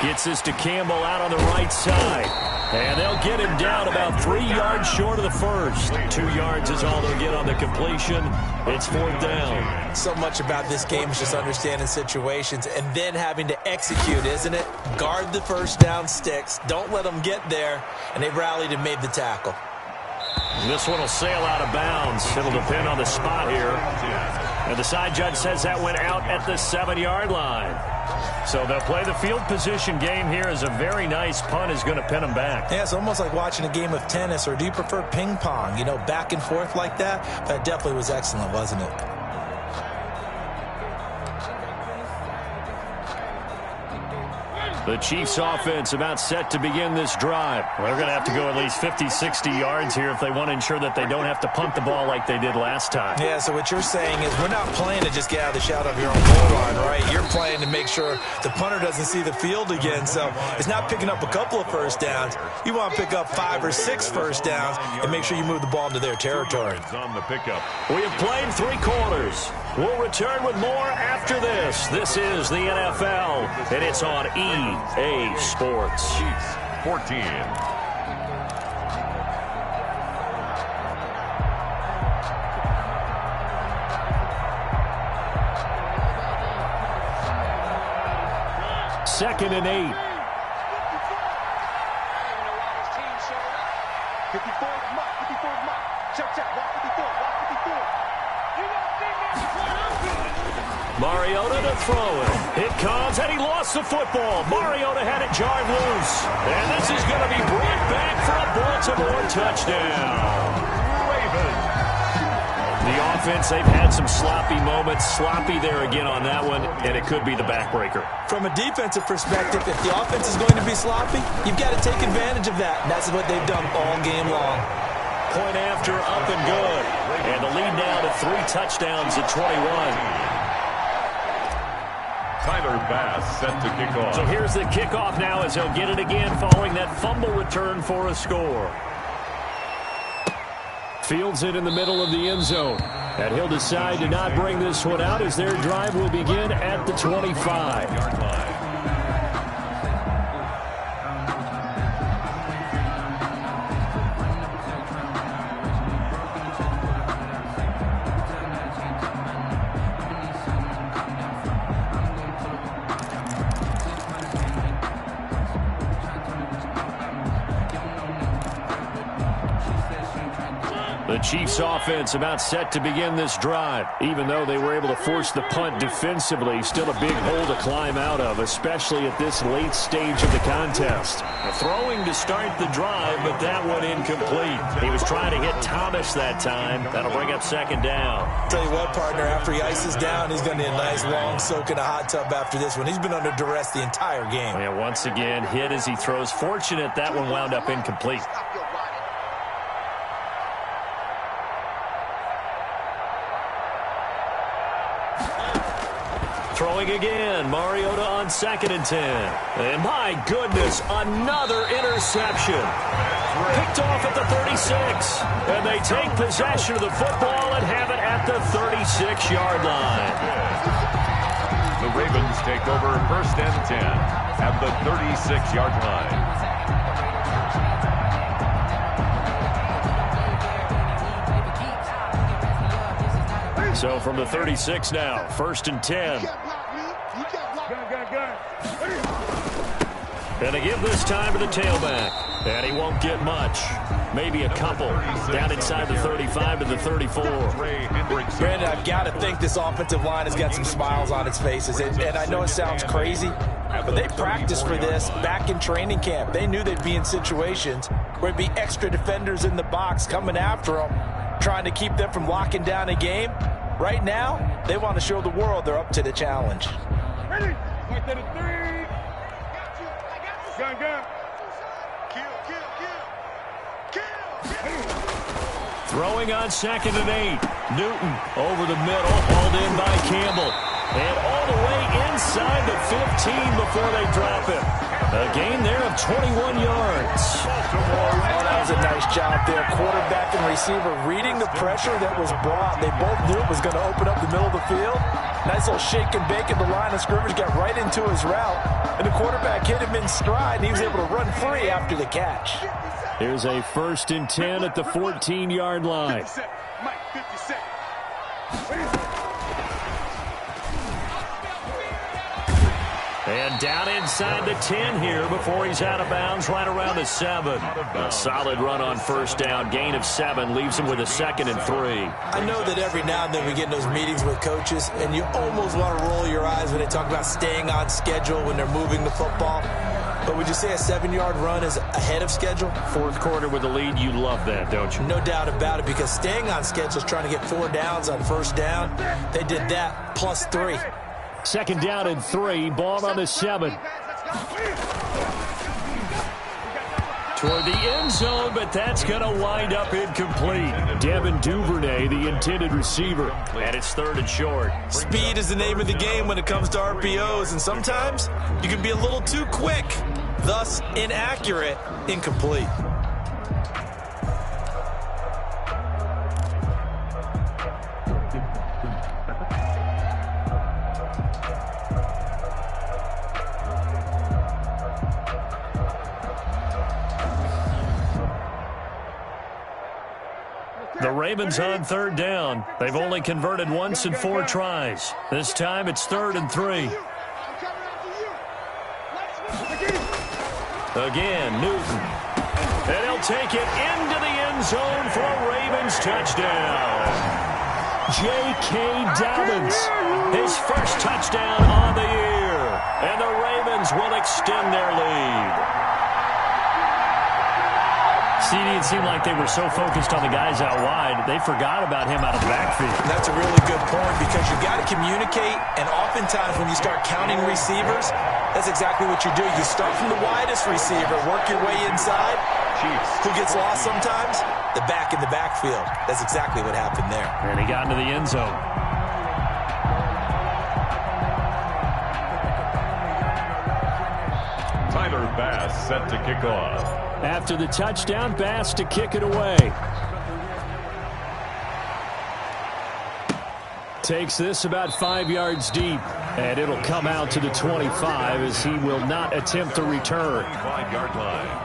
gets this to Campbell out on the right side. And they'll get him down about 3 yards short of the first. 2 yards is all they'll get on the completion. It's 4th down. So much about this game is just understanding situations and then having to execute, isn't it? Guard the first down sticks. Don't let them get there. And they rallied and made the tackle. This one will sail out of bounds. It'll depend on the spot here. And the side judge says that went out at the 7-yard line. So they'll play the field position game here as a very nice punt is going to pin them back. Yeah, it's almost like watching a game of tennis, or do you prefer ping pong? You know, back and forth like that? That definitely was excellent, wasn't it? The Chiefs offense about set to begin this drive. They're going to have to go at least 50, 60 yards here if they want to ensure that they don't have to punt the ball like they did last time. Yeah, so what you're saying is we're not playing to just get out of the shadow of your own goal line, right? You're playing to make sure the punter doesn't see the field again. So it's not picking up a couple of first downs. You want to pick up 5 or 6 first downs and make sure you move the ball into their territory. On the pickup. We have played 3 quarters. We'll return with more after this. This is the NFL, and it's on EA Sports. Chiefs, 14. Second and 8. 54 Mike. Check. Walk 54. Mariota to throw it. It comes, and he lost the football. Mariota had it jarred loose. And this is going to be brought back for a Baltimore touchdown. Ravens. The offense, they've had some sloppy moments. Sloppy there again on that one, and it could be the backbreaker. From a defensive perspective, if the offense is going to be sloppy, you've got to take advantage of that. And that's what they've done all game long. Point after, up and good. And the lead now to 3 touchdowns at 21. Tyler Bass set to kick off. So here's the kickoff now as he'll get it again following that fumble return for a score. Fields it in the middle of the end zone. And he'll decide to not bring this one out as their drive will begin at the 25-yard line. The Chiefs offense about set to begin this drive. Even though they were able to force the punt defensively, still a big hole to climb out of, especially at this late stage of the contest. Throwing to start the drive, but that one incomplete. He was trying to hit Thomas that time. That'll bring up 2nd down. Tell you what, partner, after he ices down, he's going to need a nice long soak in a hot tub after this one. He's been under duress the entire game. And once again, hit as he throws. Fortunate that one wound up incomplete. Throwing Throwing again, Mariota on 2nd and 10. And my goodness, another interception. Picked off at the 36. And they take possession of the football and have it at the 36-yard line. The Ravens take over 1st and 10 at the 36-yard line. So from the 36 now, 1st and 10. And they give this time to the tailback. And he won't get much. Maybe a couple. Down inside the 35 to the 34. Brandon, I've got to think this offensive line has got some smiles on its faces. And I know it sounds crazy, but they practiced for this back in training camp. They knew they'd be in situations where it'd be extra defenders in the box coming after them, trying to keep them from locking down a game. Right now, they want to show the world they're up to the challenge. Ready? Right there to 3. Gun. Kill. Throwing on 2nd and 8. Newton over the middle, hauled in by Campbell. And all the way inside the 15 before they drop it. A gain there of 21 yards. Oh, that was a nice job there. Quarterback and receiver reading the pressure that was brought. They both knew it was going to open up the middle of the field. Nice little shake and bake at the line of scrimmage, got right into his route. And the quarterback hit him in stride, and he was able to run free after the catch. Here's a 1st and 10 at the 14-yard line. 57. Mike, 57. And down inside the 10 here before he's out of bounds right around the 7. A solid run on 1st down. Gain of 7 leaves him with a 2nd and 3. I know that every now and then we get in those meetings with coaches, and you almost want to roll your eyes when they talk about staying on schedule when they're moving the football. But would you say a 7-yard run is ahead of schedule? 4th quarter with the lead, you love that, don't you? No doubt about it, because staying on schedule is trying to get 4 downs on 1st down. They did that plus 3. 2nd down and 3. Ball on the 7. Toward the end zone, but that's going to wind up incomplete. Devin Duvernay, the intended receiver. And it's 3rd and short. Speed is the name of the game when it comes to RPOs, and sometimes you can be a little too quick, thus inaccurate, incomplete. The Ravens on 3rd down. They've only converted once in 4 tries. This time it's 3rd and 3. Again, Newton. And he'll take it into the end zone for a Ravens touchdown. J.K. Dobbins, his first touchdown on the year. And the Ravens will extend their lead. CD, it seemed like they were so focused on the guys out wide, they forgot about him out of the backfield. That's a really good point, because you got to communicate, and oftentimes when you start counting receivers, that's exactly what you do. You start from the widest receiver, work your way inside. Who gets lost sometimes? The back in the backfield. That's exactly what happened there. And he got into the end zone. Tyler Bass set to kick off. After the touchdown, Bass to kick it away. Takes this about 5 yards deep, and it'll come out to the 25 as he will not attempt to return. 5-yard line.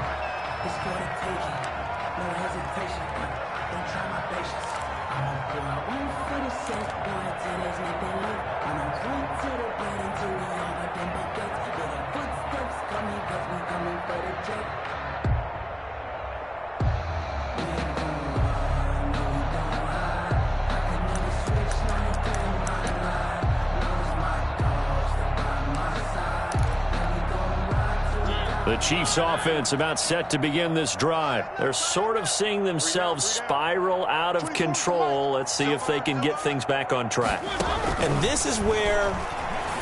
The Chiefs offense about set to begin this drive. They're sort of seeing themselves spiral out of control. Let's see if they can get things back on track. And this is where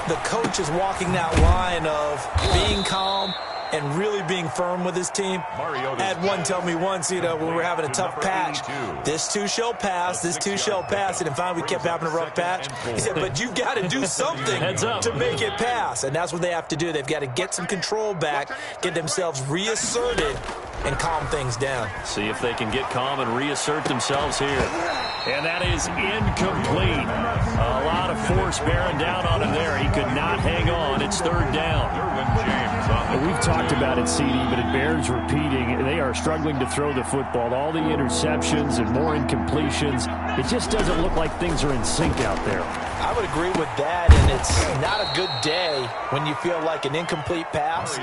the coach is walking that line of being calm and really being firm with his team. I had one tell me once, when we were having a tough patch, this too shall pass, this too shall pass, and finally we kept having a rough patch. He said, but you've got to do something to make it pass, and that's what they have to do. They've got to get some control back, get themselves reasserted, and calm things down. See if they can get calm and reassert themselves here. And that is incomplete. A lot of force bearing down on him there. He could not hang on. It's third down. We've talked about it, CD, but it bears repeating. They are struggling to throw the football. All the interceptions and more incompletions. It just doesn't look like things are in sync out there. I would agree with that, and it's not a good day when you feel like an incomplete pass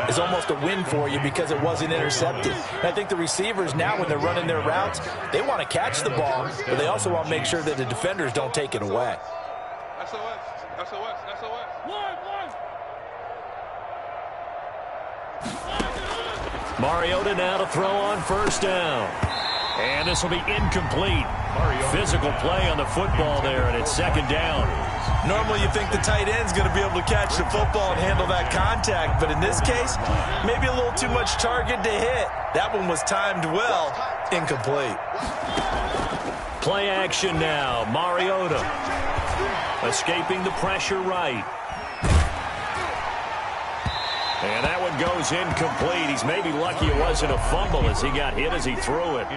is almost a win for you because it wasn't intercepted. And I think the receivers now, when they're running their routes, they want to catch the ball, but they also want to make sure that the defenders don't take it away. Mariota now to throw on first down. And this will be incomplete. Physical play on the football there, and it's second down. Normally you think the tight end's going to be able to catch the football and handle that contact, but in this case, maybe a little too much target to hit. That one was timed well. Incomplete. Play action now. Mariota escaping the pressure right. And that one goes incomplete. He's maybe lucky it wasn't a fumble as he got hit as he threw it.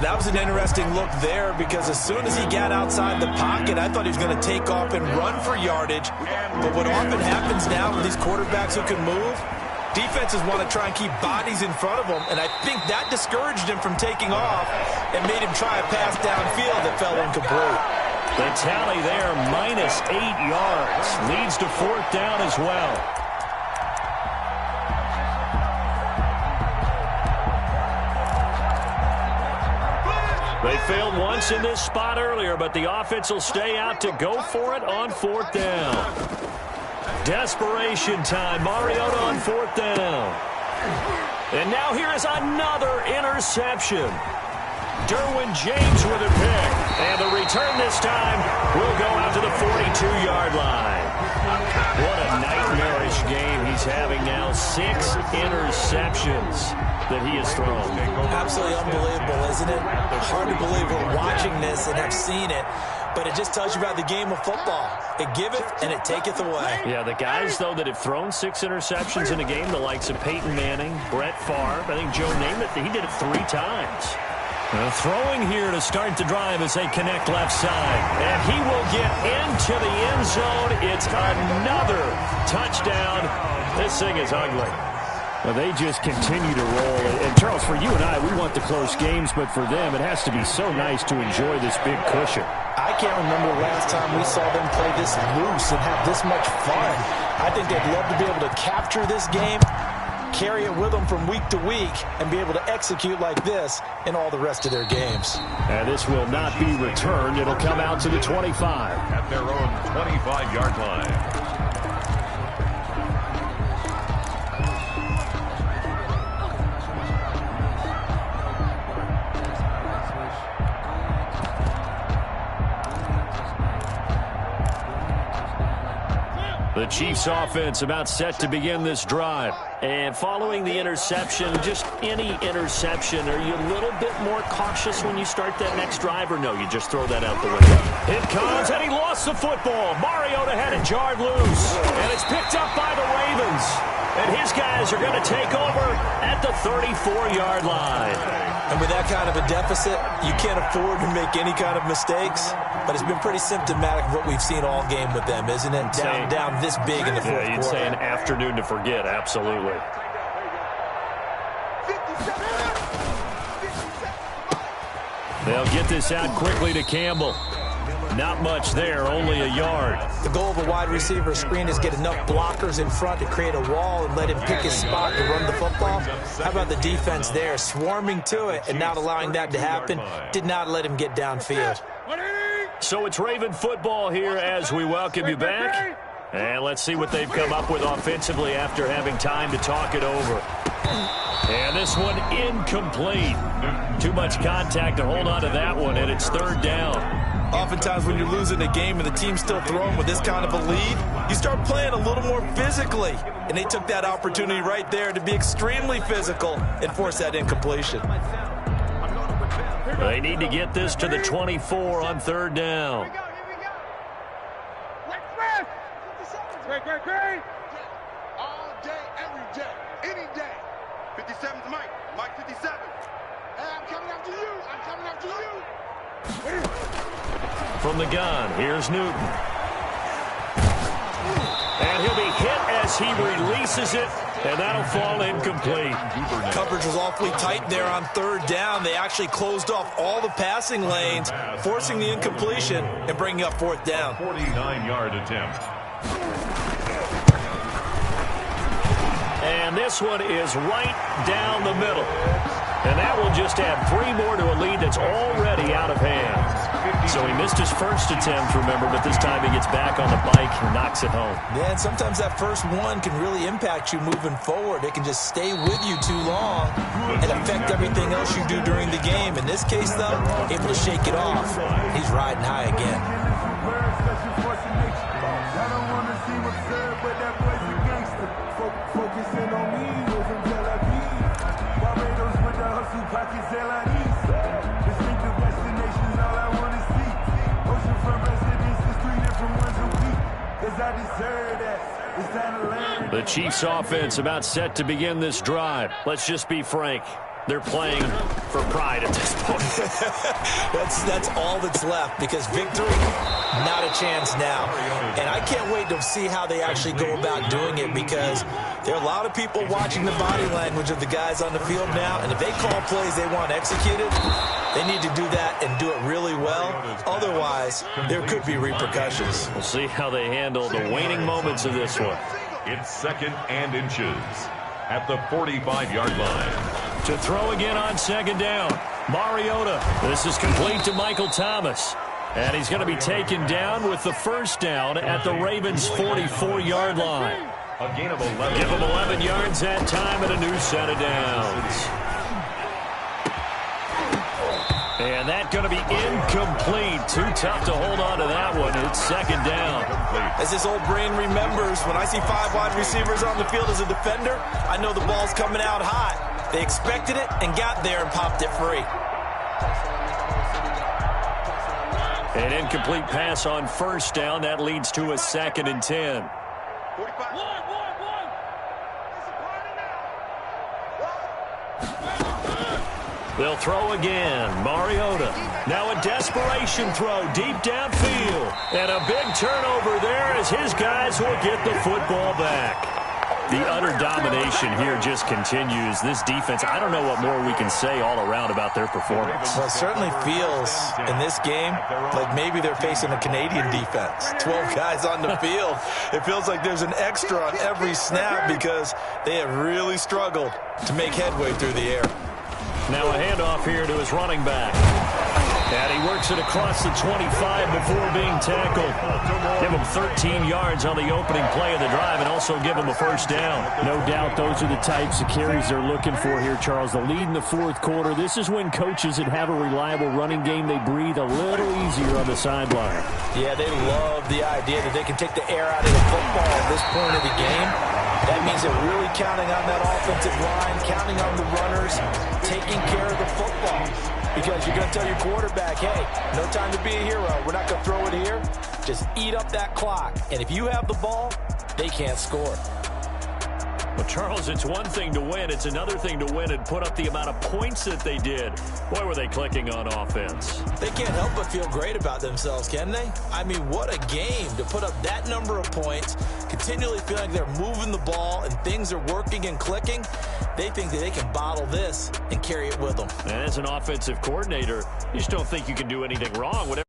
That was an interesting look there because as soon as he got outside the pocket, I thought he was going to take off and run for yardage. But what often happens now with these quarterbacks who can move, defenses want to try and keep bodies in front of them, and I think that discouraged him from taking off and made him try a pass downfield that fell incomplete. The tally there, minus 8 yards. Leads to fourth down as well. They failed once in this spot earlier, but the offense will stay out to go for it on fourth down. Desperation time. Mariota on fourth down. And now here is another interception. Derwin James with a pick. And the return this time will go out to the 42-yard line. What a nightmarish game he's having now. 6 interceptions that he has thrown. Absolutely unbelievable, isn't it? Hard to believe we're watching this and have seen it, but it just tells you about the game of football. It giveth and it taketh away. Yeah, the guys, though, that have thrown 6 interceptions in a game, the likes of Peyton Manning, Brett Favre, I think Joe Namath, he did it 3 times. Throwing here to start the drive as they connect left side. And he will get into the end zone. It's another touchdown. This thing is ugly. Well, they just continue to roll. And, Charles, for you and I, we want the close games, but for them, it has to be so nice to enjoy this big cushion. I can't remember the last time we saw them play this loose and have this much fun. I think they'd love to be able to capture this game, carry it with them from week to week, and be able to execute like this in all the rest of their games. And this will not be returned. It'll come out to the 25. At their own 25-yard line. The Chiefs offense about set to begin this drive. And following the interception, just any interception, are you a little bit more cautious when you start that next drive, or no, you just throw that out the window? It comes, and he lost the football. Mariota had it jarred loose, and it's picked up by the Ravens. And his guys are going to take over at the 34-yard line. And with that kind of a deficit, you can't afford to make any kind of mistakes. But it's been pretty symptomatic of what we've seen all game with them, isn't it? Down this big in the fourth quarter. You'd say an afternoon to forget, absolutely. They'll get this out quickly to Campbell. Not much there, only a yard. The goal of a wide receiver screen is get enough blockers in front to create a wall and let him pick his spot to run the football. How about the defense there, swarming to it and not allowing that to happen? Did not let him get downfield. So it's Raven football here as we welcome you back. And let's see what they've come up with offensively after having time to talk it over. And this one incomplete. Too much contact to hold on to that one, and it's third down. Oftentimes when you're losing a game and the team's still throwing with this kind of a lead, you start playing a little more physically. And they took that opportunity right there to be extremely physical and force that incompletion. They need to get this to the 24 on third down. Great. All day, every day, any day. 57's Mike. Mike 57. Hey, I'm coming after you. From the gun, here's Newton. And he'll be hit as he releases it, and that'll fall incomplete. Coverage was awfully tight there on third down. They actually closed off all the passing lanes, forcing the incompletion and bringing up fourth down. 49-yard attempt. And this one is right down the middle. And that will just add 3 more to a lead that's already out of hand. So he missed his first attempt, remember, but this time he gets back on the bike and knocks it home. Yeah, and sometimes that first one can really impact you moving forward. It can just stay with you too long and affect everything else you do during the game. In this case, though, able to shake it off. He's riding high again. The Chiefs offense about set to begin this drive. Let's just be frank. They're playing for pride at this point. That's all that's left, because victory, not a chance now. And I can't wait to see how they actually go about doing it, because there are a lot of people watching the body language of the guys on the field now, and if they call plays they want executed, they need to do that and do it really well. Otherwise, there could be repercussions. We'll see how they handle the waning moments of this one. It's 2nd and inches at the 45-yard line. To throw again on 2nd down. Mariota. This is complete to Michael Thomas. And he's going to be taken down with the first down at the Ravens' 44-yard line. A gain of 11. Give him 11 yards that time and a new set of downs. And that's going to be incomplete. Too tough to hold on to that one. It's 2nd down. As his old brain remembers, when I see 5 wide receivers on the field as a defender, I know the ball's coming out hot. They expected it and got there and popped it free. An incomplete pass on first down. That leads to a 2nd and 10. They'll throw again. Mariota. Now a desperation throw deep downfield. And a big turnover there as his guys will get the football back. The utter domination here just continues. This defense, I don't know what more we can say all around about their performance. Well, it certainly feels in this game like maybe they're facing a Canadian defense. 12 guys on the field. It feels like there's an extra on every snap because they have really struggled to make headway through the air. Now a handoff here to his running back. And he works it across the 25 before being tackled. Give him 13 yards on the opening play of the drive and also give him a first down. No doubt those are the types of carries they're looking for here, Charles. The lead in the 4th quarter. This is when coaches that have a reliable running game, they breathe a little easier on the sideline. Yeah, they love the idea that they can take the air out of the football at this point of the game. That means they're really counting on that offensive line, counting on the runners, taking care of the football. Because you're going to tell your quarterback, hey, no time to be a hero. We're not going to throw it here. Just eat up that clock. And if you have the ball, they can't score. Well, Charles, it's one thing to win. It's another thing to win and put up the amount of points that they did. Boy, were they clicking on offense. They can't help but feel great about themselves, can they? I mean, what a game to put up that number of points, continually feeling like they're moving the ball and things are working and clicking. They think that they can bottle this and carry it with them. And as an offensive coordinator, you just don't think you can do anything wrong. Whatever